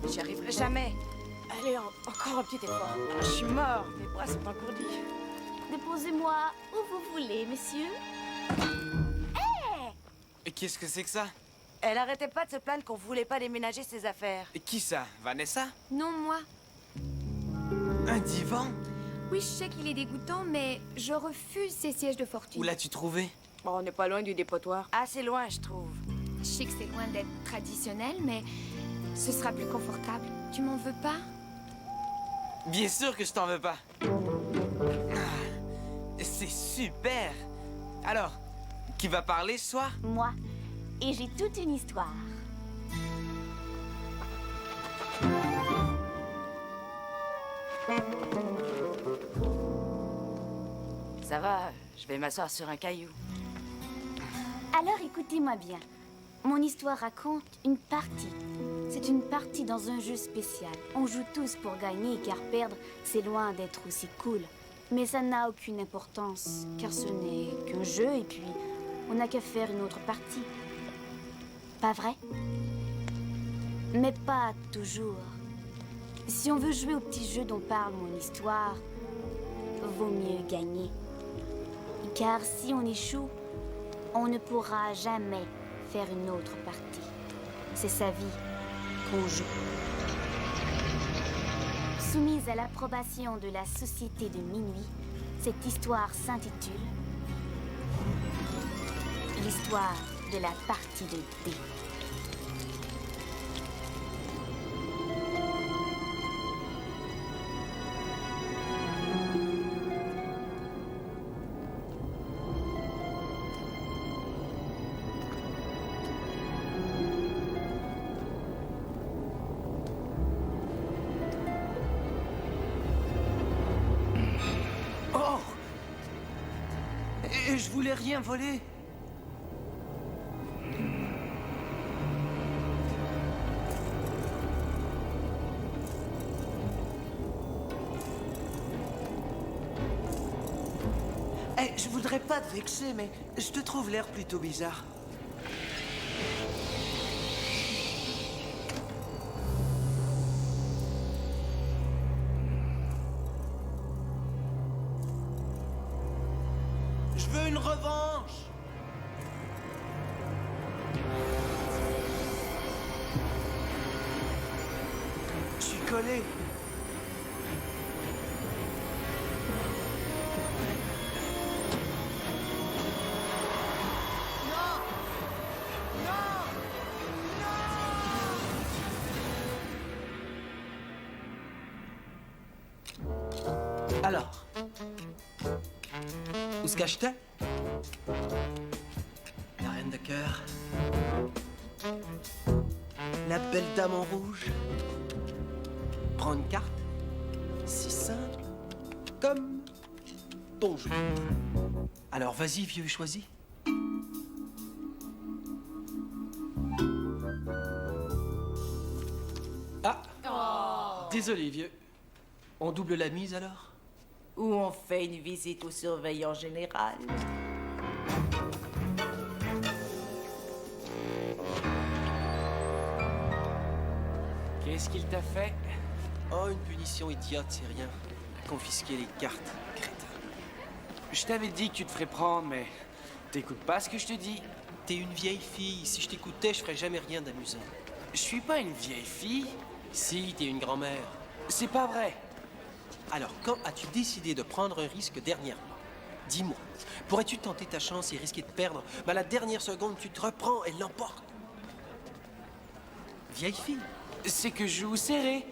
J'y arriverai jamais. Allez, encore un petit effort. Je suis mort, mes bras sont engourdis. Déposez-moi où vous voulez, messieurs. Et qu'est-ce que c'est que ça? Elle arrêtait pas de se plaindre qu'on voulait pas déménager ses affaires. Et qui ça? Vanessa? Non, moi. Un divan? Oui, je sais qu'il est dégoûtant, mais je refuse ces sièges de fortune. Où l'as-tu trouvé? Bon, on n'est pas loin du dépotoir. Assez loin, je trouve. Je sais que c'est loin d'être traditionnel, mais ce sera plus confortable. Tu m'en veux pas? Bien sûr que je t'en veux pas. Ah, c'est super. Alors, qui va parler ce soir? Moi. Et j'ai toute une histoire. Ça va, je vais m'asseoir sur un caillou. Alors écoutez-moi bien. Mon histoire raconte une partie. C'est une partie dans un jeu spécial. On joue tous pour gagner, car perdre, c'est loin d'être aussi cool. Mais ça n'a aucune importance, car ce n'est qu'un jeu et puis on n'a qu'à faire une autre partie. Pas vrai? Mais pas toujours. Si on veut jouer au petit jeu dont parle mon histoire, vaut mieux gagner. Car si on échoue, on ne pourra jamais faire une autre partie. C'est sa vie qu'on joue. Soumise à l'approbation de la Société de Minuit, cette histoire s'intitule L'histoire de la partie de dés. Oh! Et je voulais rien voler. Je voudrais pas te vexer, mais je te trouve l'air plutôt bizarre. Je veux une revanche. Je suis collé. Alors, où se cache-t-elle? La reine de cœur. La belle dame en rouge. Prends une carte. Si simple. Comme bonjour. Alors vas-y, vieux, choisis. Ah! Désolé, vieux. On double la mise alors? Ou on fait une visite au surveillant général. Qu'est-ce qu'il t'a fait? Oh, une punition idiote, c'est rien. Confisquer les cartes, crétin. Je t'avais dit que tu te ferais prendre, mais t'écoutes pas ce que je te dis. T'es une vieille fille. Si je t'écoutais, je ferais jamais rien d'amusant. Je suis pas une vieille fille. Si, t'es une grand-mère. C'est pas vrai. Alors, quand as-tu décidé de prendre un risque dernièrement? Dis-moi, pourrais-tu tenter ta chance et risquer de perdre? Mais à la dernière seconde, tu te reprends et l'emportes. Vieille fille. C'est que je joue serré.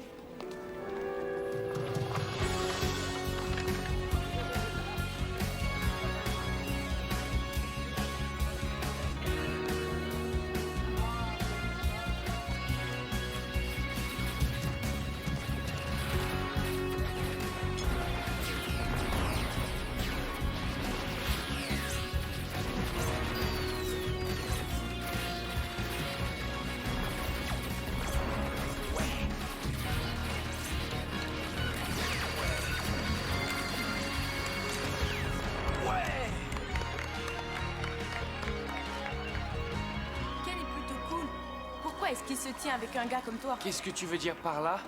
est-ce qu'il se tient avec un gars comme toi? Qu'est-ce que tu veux dire par là?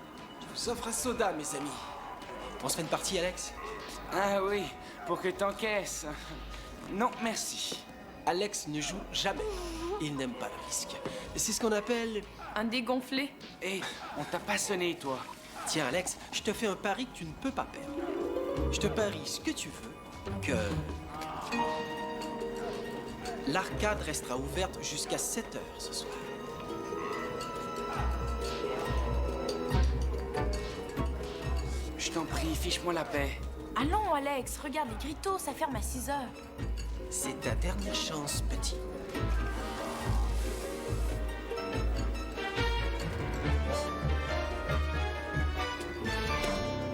Je vous offre un soda, mes amis. On se fait une partie, Alex? Ah oui, pour que t'encaisses. Non, merci. Alex ne joue jamais. Il n'aime pas le risque. C'est ce qu'on appelle... Un dégonflé? Hé, on t'a pas sonné, toi. Tiens, Alex, je te fais un pari que tu ne peux pas perdre. Je te parie ce que tu veux, que... l'arcade restera ouverte jusqu'à 7 heures ce soir. Je t'en prie, fiche-moi la paix. Allons, Alex, regarde les gritos, ça ferme à 6 heures. C'est ta dernière chance, petit.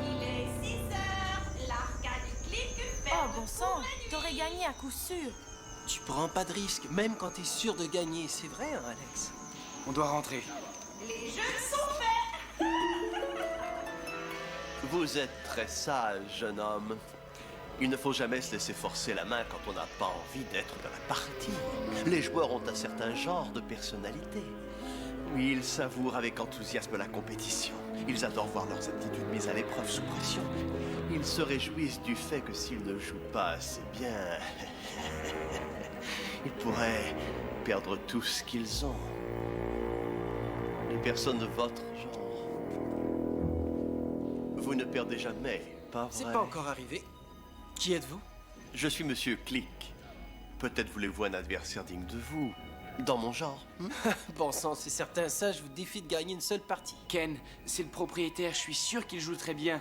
Il est 6 heures, l'arcade clique Oh, ferme. bon sang, t'aurais gagné à coup sûr. Tu prends pas de risque, même quand t'es sûr de gagner. C'est vrai, hein, Alex? On doit rentrer. Les jeux sont faits. Vous êtes très sage, jeune homme. Il ne faut jamais se laisser forcer la main quand on n'a pas envie d'être dans la partie. Les joueurs ont un certain genre de personnalité. Oui, ils savourent avec enthousiasme la compétition. Ils adorent voir leurs aptitudes mises à l'épreuve sous pression. Ils se réjouissent du fait que s'ils ne jouent pas assez bien, ils pourraient perdre tout ce qu'ils ont. Les personnes de votre genre, vous ne perdez jamais, pas vrai? C'est pas encore arrivé. Qui êtes-vous? Je suis Monsieur Click. Peut-être voulez-vous un adversaire digne de vous, dans mon genre. Bon sang, c'est certain, ça, je vous défie de gagner une seule partie. Ken, c'est le propriétaire, je suis sûr qu'il joue très bien.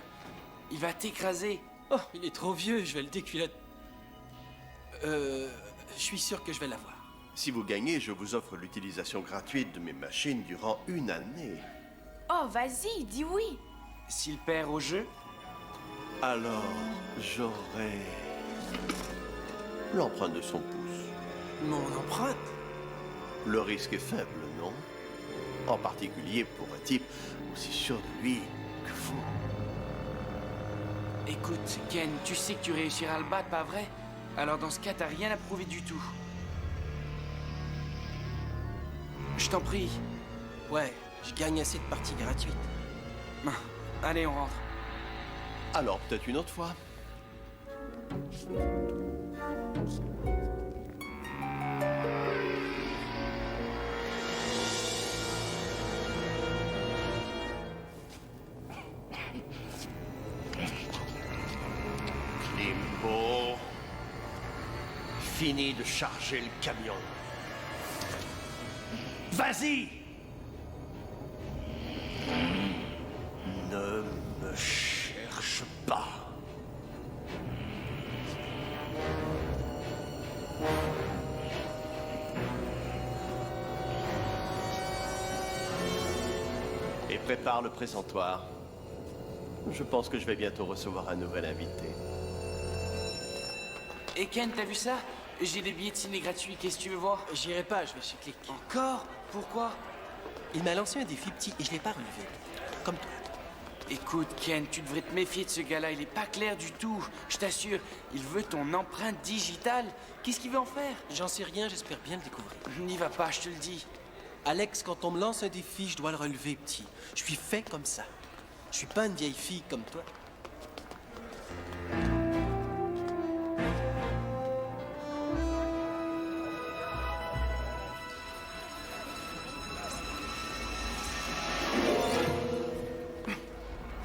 Il va t'écraser. Oh, il est trop vieux, je vais le déculotter. Je suis sûr que je vais l'avoir. Si vous gagnez, je vous offre l'utilisation gratuite de mes machines durant 1 année. Oh, vas-y, dis oui. S'il perd au jeu, Alors, j'aurai l'empreinte de son pouce. Mon empreinte? Le risque est faible, non? En particulier pour un type aussi sûr de lui que vous. écoute, Ken, tu sais que tu réussiras à le battre, pas vrai? Alors dans ce cas, t'as rien à prouver du tout. Je t'en prie. Ouais, je gagne assez de parties gratuites. Allez, on rentre. Alors, peut-être une autre fois. Klimbo. Fini de charger le camion. Vas-y! Ne me cherche pas. Et prépare le présentoir. Je pense que je vais bientôt recevoir un nouvel invité. Et Ken, t'as vu ça? J'ai des billets de ciné gratuits, qu'est-ce que tu veux voir? J'irai pas, je vais chez Click. Encore? Pourquoi? Il m'a lancé un défi petit et je l'ai pas relevé. Comme toi. Écoute, Ken, tu devrais te méfier de ce gars-là, il est pas clair du tout. Je t'assure, il veut ton empreinte digitale. Qu'est-ce qu'il veut en faire? J'en sais rien, j'espère bien le découvrir. N'y va pas, je te le dis. Alex, quand on me lance un défi, je dois le relever, petit. Je suis fait comme ça. Je suis pas une vieille fille comme toi.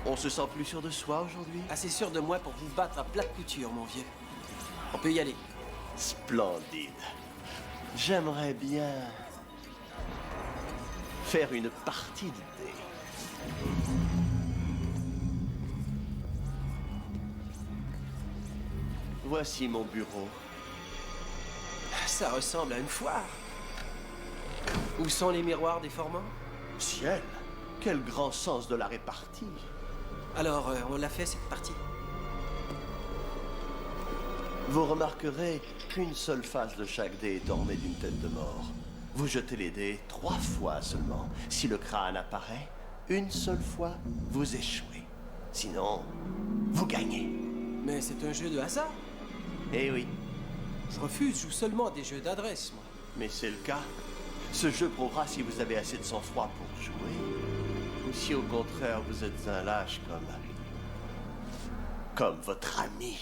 On se sent plus sûr de soi aujourd'hui? Assez sûr de moi pour vous battre à plate couture, mon vieux. On peut y aller. Splendide. J'aimerais bien faire une partie de dés. Voici mon bureau. Ça ressemble à une foire. Où sont les miroirs déformants? Ciel, quel grand sens de la répartie. Alors, on l'a fait, cette partie. Vous remarquerez qu'une seule face de chaque dé est ornée d'une tête de mort. Vous jetez les dés 3 fois seulement. Si le crâne apparaît, une seule fois, vous échouez. Sinon, vous gagnez. Mais c'est un jeu de hasard. Eh oui, Je refuse, je joue seulement à des jeux d'adresse, moi. mais c'est le cas. Ce jeu prouvera si vous avez assez de sang-froid pour jouer, ou si au contraire vous êtes un lâche comme votre ami.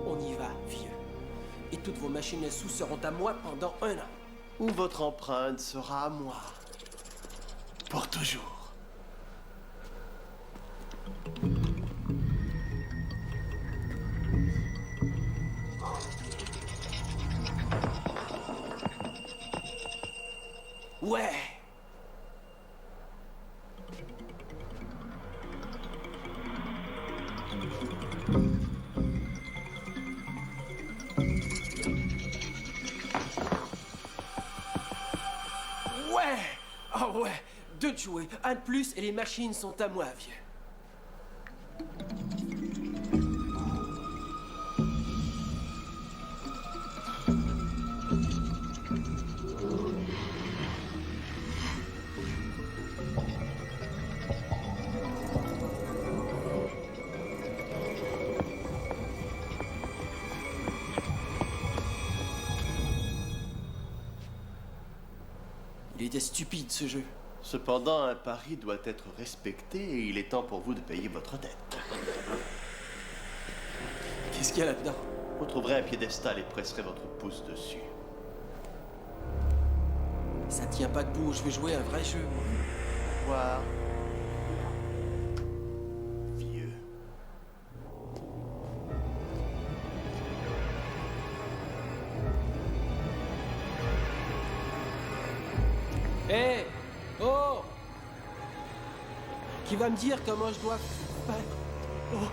On y va, vieux. Et toutes vos machines à sous seront à moi pendant 1 an. Ou votre empreinte sera à moi. Pour toujours. Ouais! Ouais! Oh ouais! 2 de jouets, 1 de plus et les machines sont à moi, vieux. Il était stupide, ce jeu. Cependant, un pari doit être respecté et il est temps pour vous de payer votre dette. Qu'est-ce qu'il y a là-dedans? Vous trouverez un piédestal et presserez votre pouce dessus. Ça tient pas debout, je vais jouer un vrai jeu. Voir. Vieux. Hé! Oh! Qui va me dire comment je dois faire? Oh!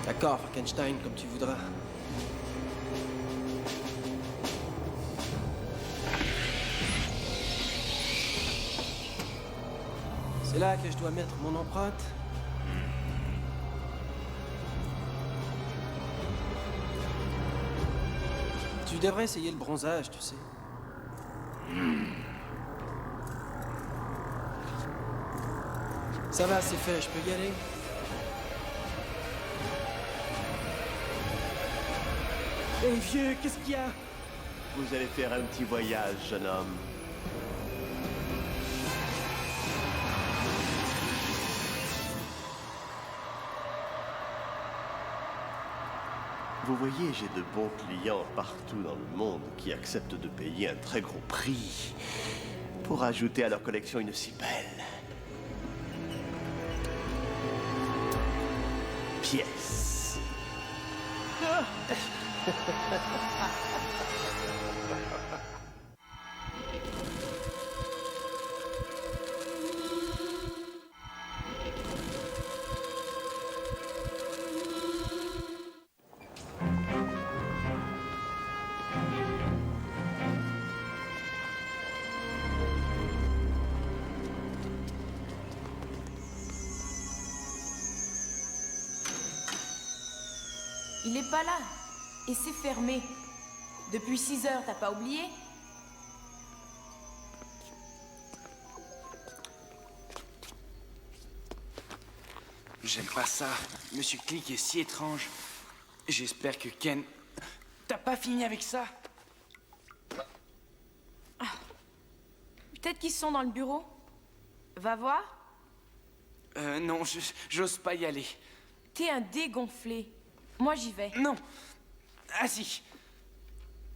D'accord, Frankenstein, comme tu voudras. C'est là que je dois mettre mon empreinte. Tu devrais essayer le bronzage, tu sais. Ça va, c'est fait, je peux y aller? Hé vieux, qu'est-ce qu'il y a? Vous allez faire un petit voyage, jeune homme. Vous voyez, j'ai de bons clients partout dans le monde qui acceptent de payer un très gros prix pour ajouter à leur collection une si belle pièce. Il est pas là. Et c'est fermé. Depuis 6 heures, t'as pas oublié? J'aime pas ça. Monsieur Click est si étrange. J'espère que Ken... T'as pas fini avec ça? Peut-être qu'ils sont dans le bureau. Va voir. Non, j'ose pas y aller. T'es un dégonflé. Moi, j'y vais. Non. Assis.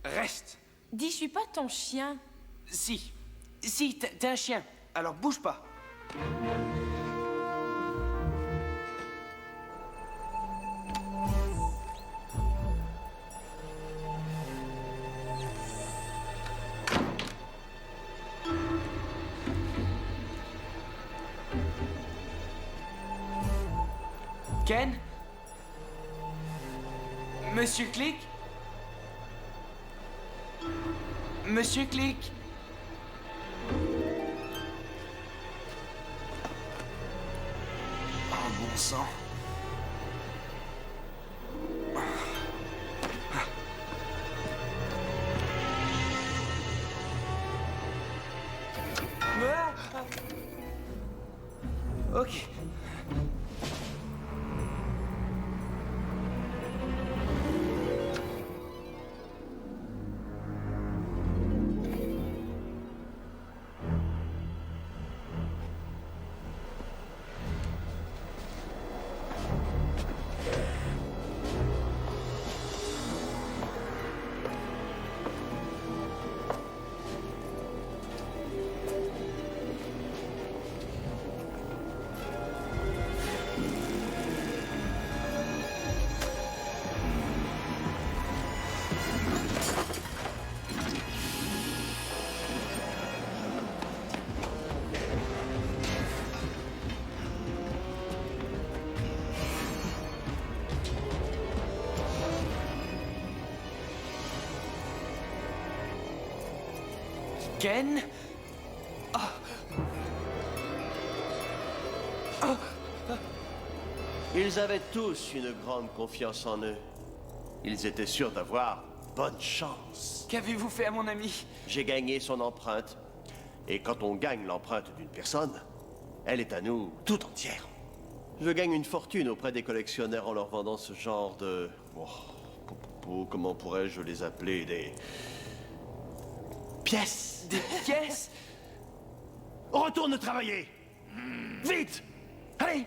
Reste. Dis, je suis pas ton chien. Si. Si, t'es un chien. Alors bouge pas. Ken? Monsieur Click? Monsieur Click? Oh, bon sang. Ok. Ken? Ils avaient tous une grande confiance en eux. Ils étaient sûrs d'avoir bonne chance. Qu'avez-vous fait à mon ami? J'ai gagné son empreinte. Et quand on gagne l'empreinte d'une personne, elle est à nous tout entière. Je gagne une fortune auprès des collectionneurs en leur vendant ce genre de... comment pourrais-je les appeler? Des... pièces. Des pièces? Retourne travailler! Vite! Allez!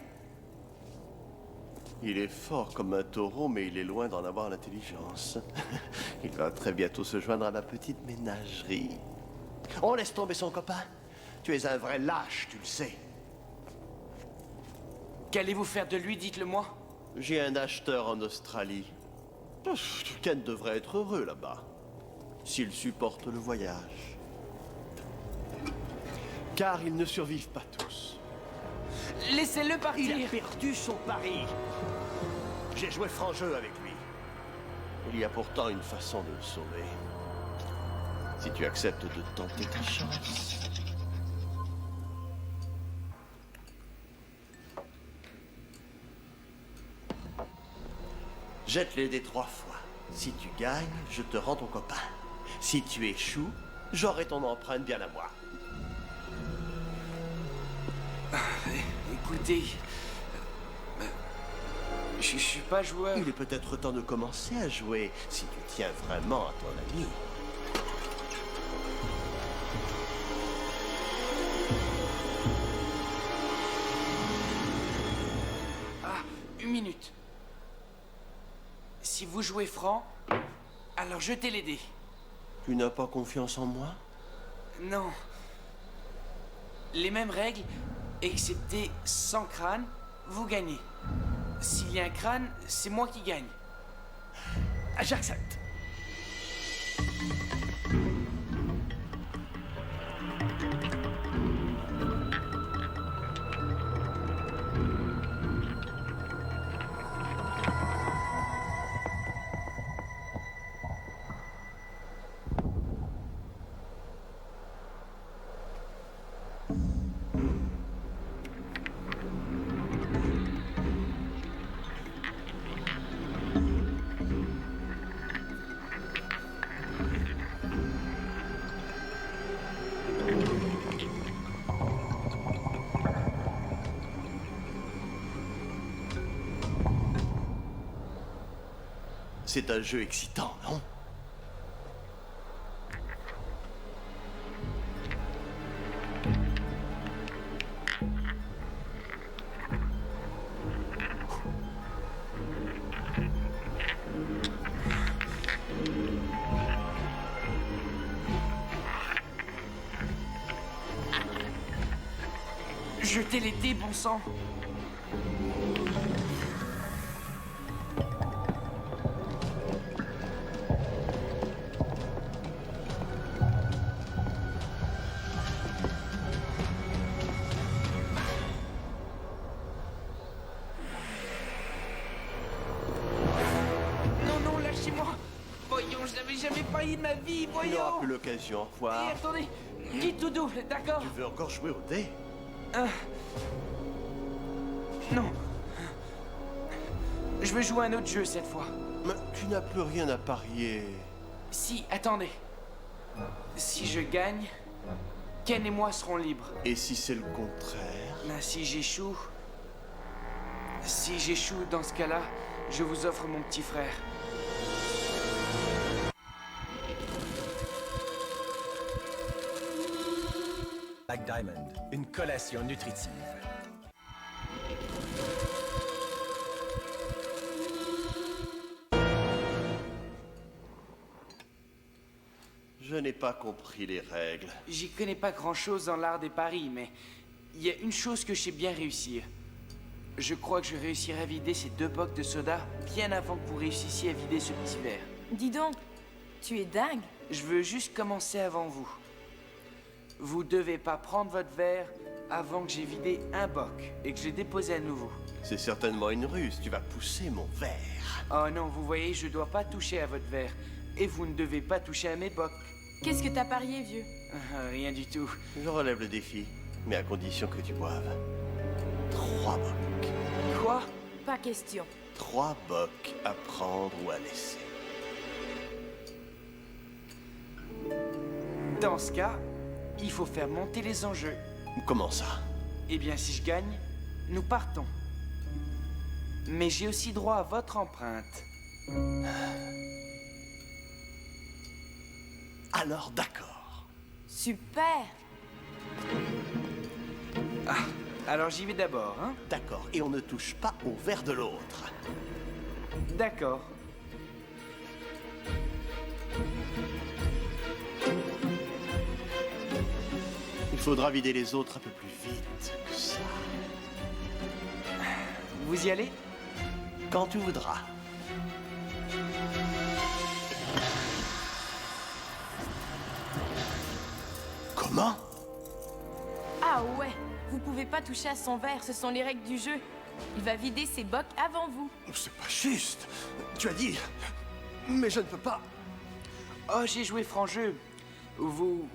Il est fort comme un taureau, mais il est loin d'en avoir l'intelligence. Il va très bientôt se joindre à ma petite ménagerie. On laisse tomber son copain. Tu es un vrai lâche, tu le sais. Qu'allez-vous faire de lui, dites-le-moi? J'ai un acheteur en Australie. Ken devrait être heureux là-bas. S'il supporte le voyage. Car ils ne survivent pas tous. Laissez-le partir! Il a perdu son pari. J'ai joué franc jeu avec lui. Il y a pourtant une façon de le sauver. Si tu acceptes de tenter ta chance. Jette les dés 3 fois. Si tu gagnes, je te rends ton copain. Si tu échoues, j'aurai ton empreinte bien à moi. Écoutez... je suis pas joueur. Il est peut-être temps de commencer à jouer, si tu tiens vraiment à ton ami. Ah, une minute. Si vous jouez franc, alors jetez les dés. Tu n'as pas confiance en moi? Non. Les mêmes règles, excepté sans crâne, vous gagnez. S'il y a un crâne, c'est moi qui gagne. J'accepte. C'est un jeu excitant, non? Jetez les dés, bon sang. Non, lâchez-moi. Voyons, je n'avais jamais failli de ma vie, Tu n'auras voyons. plus l'occasion, au Et revoir. attendez, quitte ou double, d'accord? Tu veux encore jouer au dé? Non. Je veux jouer à un autre jeu cette fois. Mais tu n'as plus rien à parier. Si, attendez. Si je gagne, Ken et moi serons libres. Et si c'est le contraire? Ben, si j'échoue... Si j'échoue dans ce cas-là, je vous offre mon petit frère. Black Diamond, une collation nutritive. Je n'ai pas compris les règles. J'y connais pas grand-chose dans l'art des paris, mais il y a une chose que je sais bien réussir. Je crois que je réussirai à vider ces 2 bocs de soda bien avant que vous réussissiez à vider ce petit verre. Dis donc, tu es dingue. Je veux juste commencer avant vous. Vous devez pas prendre votre verre avant que j'ai vidé un boc et que je l'ai déposé à nouveau. C'est certainement une ruse. Tu vas pousser mon verre. Oh non, vous voyez, je dois pas toucher à votre verre. Et vous ne devez pas toucher à mes bocs. Qu'est-ce que t'as parié, vieux? Rien du tout. Je relève le défi, mais à condition que tu boives 3 bocs. Quoi? Pas question. 3 bocs à prendre ou à laisser. Dans ce cas, il faut faire monter les enjeux. Comment ça? Eh bien, si je gagne, nous partons. Mais j'ai aussi droit à votre empreinte. Alors d'accord. Super. Alors j'y vais d'abord, hein? D'accord, et on ne touche pas au verre de l'autre. D'accord. Il faudra vider les autres un peu plus vite que ça. Vous y allez? Quand tu voudras. Comment? Ah ouais. Vous pouvez pas toucher à son verre, ce sont les règles du jeu. Il va vider ses bocs avant vous. C'est pas juste. Tu as dit... Mais je ne peux pas. Oh, j'ai joué franc jeu. Vous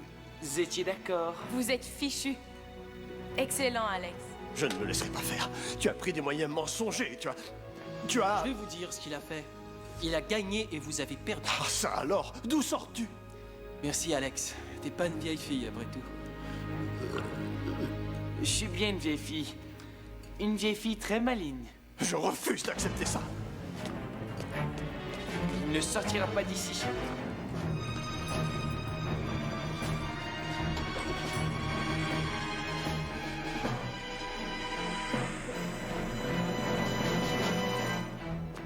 étiez d'accord? Vous êtes fichu. Excellent, Alex. Je ne me laisserai pas faire. Tu as pris des moyens mensongers. Tu as... Je vais vous dire ce qu'il a fait. Il a gagné et vous avez perdu. Ah, ça alors? D'où sors-tu? Merci, Alex. T'es pas une vieille fille, après tout. Je suis bien une vieille fille. Une vieille fille très maligne. Je refuse d'accepter ça. Il ne sortira pas d'ici.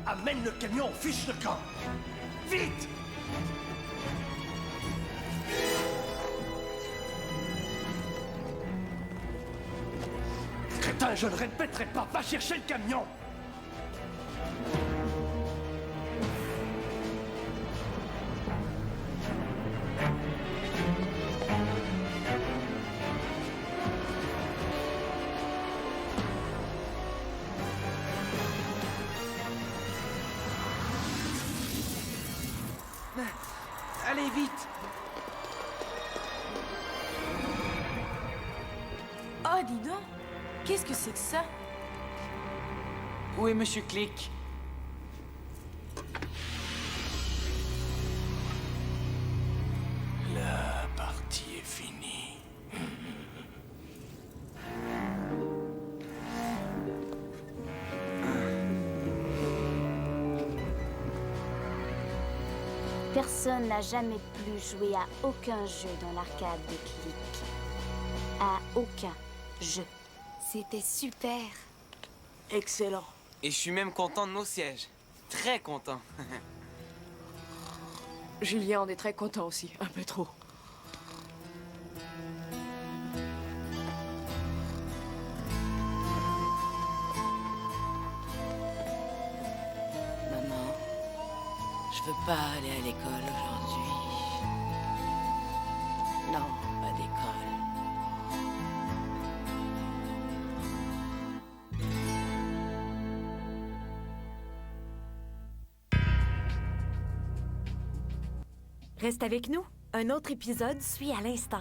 Amène le camion, fiche le camp. Vite! Crétin, je ne répéterai pas. Va chercher le camion. Allez, vite! Oh, dis donc. Qu'est-ce que c'est que ça? Où est Monsieur Click? La partie est finie. Personne n'a jamais pu jouer à aucun jeu dans l'arcade de Click. À aucun jeu. C'était super. Excellent. Et je suis même content de nos sièges. Très content. Julien en est très content aussi, un peu trop. Maman, je veux pas aller à l'école aujourd'hui. Non, pas d'école. Reste avec nous. Un autre épisode suit à l'instant.